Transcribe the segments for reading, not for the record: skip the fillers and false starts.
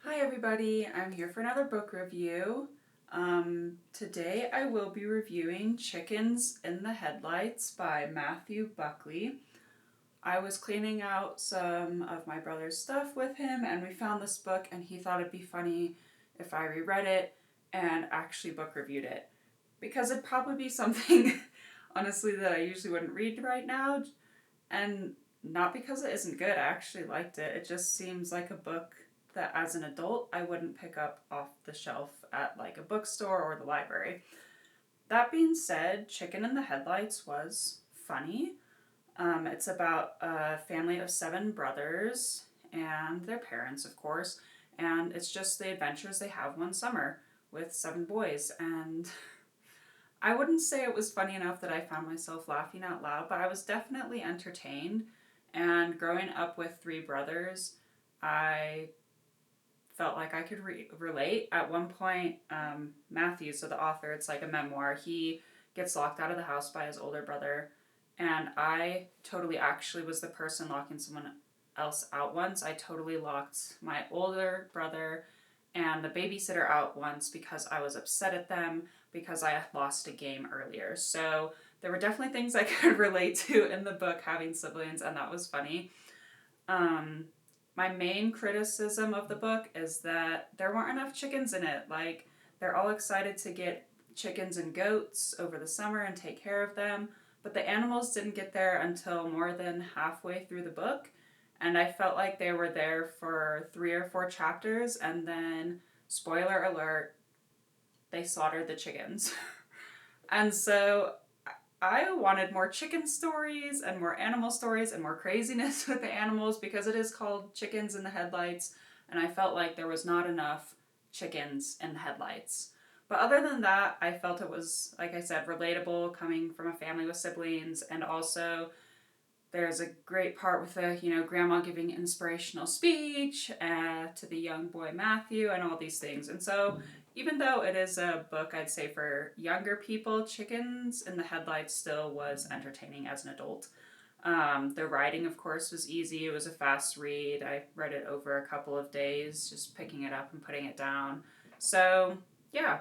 Hi everybody, I'm here for another book review. Today I will be reviewing Chickens in the Headlights by Matthew Buckley. I was cleaning out some of my brother's stuff with him and we found this book and he thought it'd be funny if I reread it and actually book reviewed it. Because it'd probably be something, honestly, that I usually wouldn't read right now. And not because it isn't good, I actually liked it. It just seems like a book that as an adult I wouldn't pick up off the shelf at like a bookstore or the library. That being said, Chicken in the Headlights was funny. It's about a family of 7 brothers and their parents, of course, and it's just the adventures they have one summer with 7 boys. And I wouldn't say it was funny enough that I found myself laughing out loud, but I was definitely entertained. And growing up with 3 brothers, I felt like I could relate. At one point, Matthew, so the author, it's like a memoir, he gets locked out of the house by his older brother. And I totally actually was the person locking someone else out once. I totally locked my older brother and the babysitter out once because I was upset at them because I had lost a game earlier. So there were definitely things I could relate to in the book having siblings, and that was funny. Um, my main criticism of the book is that there weren't enough chickens in it. Like, they're all excited to get chickens and goats over the summer and take care of them, but the animals didn't get there until more than halfway through the book. And I felt like they were there for 3 or 4 chapters, and then, spoiler alert, they slaughtered the chickens. And so I wanted more chicken stories and more animal stories and more craziness with the animals because it is called Chickens in the Headlights, and I felt like there was not enough chickens in the headlights. But other than that, I felt it was, like I said, relatable coming from a family with siblings, and also there's a great part with grandma giving inspirational speech to the young boy Matthew and all these things. And so even though it is a book I'd say for younger people, Chickens in the Headlights still was entertaining as an adult. The writing, of course, was easy. It was a fast read. I read it over a couple of days, just picking it up and putting it down. So, yeah,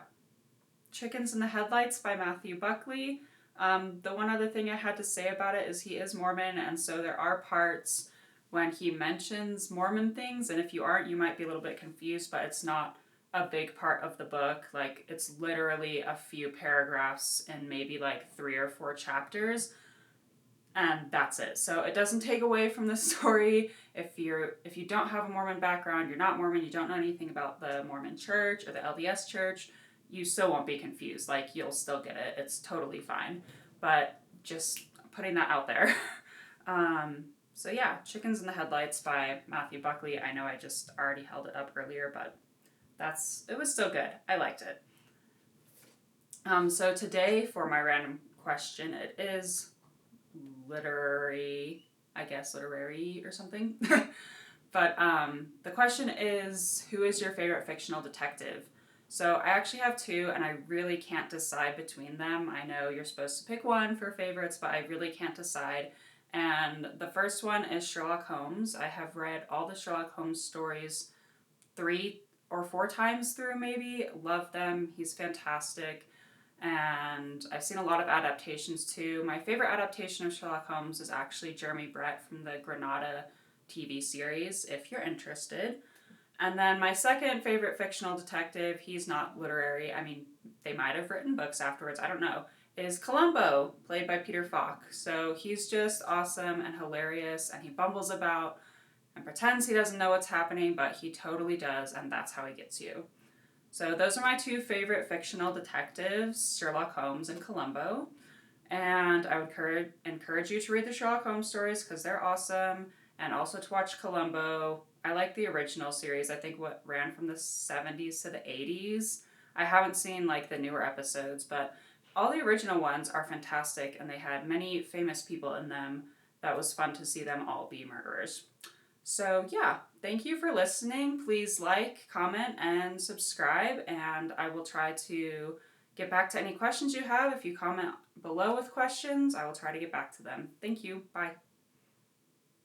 Chickens in the Headlights by Matthew Buckley. The one other thing I had to say about it is he is Mormon, and so there are parts when he mentions Mormon things, and if you aren't, you might be a little bit confused, but it's not a big part of the book. Like, it's literally a few paragraphs and maybe like 3 or 4 chapters, and that's it. So it doesn't take away from the story. If you don't have a Mormon background, you're not Mormon, you don't know anything about the Mormon church or the LDS church, you still won't be confused. Like, you'll still get it. It's totally fine. But just putting that out there. So yeah, Chickens in the Headlights by Matthew Buckley. I know I just already held it up earlier, but it was still good. I liked it. So today for my random question, it is literary or something. But the question is, who is your favorite fictional detective? So I actually have 2, and I really can't decide between them. I know you're supposed to pick one for favorites, but I really can't decide. And the first one is Sherlock Holmes. I have read all the Sherlock Holmes stories 3 or 4 times through, maybe. Love them. He's fantastic. And I've seen a lot of adaptations too. My favorite adaptation of Sherlock Holmes is actually Jeremy Brett from the Granada TV series, if you're interested. And then my second favorite fictional detective, he's not literary, I mean, they might have written books afterwards, I don't know, is Columbo, played by Peter Falk. So he's just awesome and hilarious, and he bumbles about and pretends he doesn't know what's happening, but he totally does, and that's how he gets you. So those are my 2 favorite fictional detectives, Sherlock Holmes and Columbo. And I would encourage you to read the Sherlock Holmes stories because they're awesome, and also to watch Columbo. I like the original series. I think what ran from the 70s to the 80s. I haven't seen like the newer episodes, but all the original ones are fantastic, and they had many famous people in them. That was fun to see them all be murderers. So yeah, thank you for listening. Please like, comment, and subscribe, and I will try to get back to any questions you have. If you comment below with questions, I will try to get back to them. Thank you. Bye.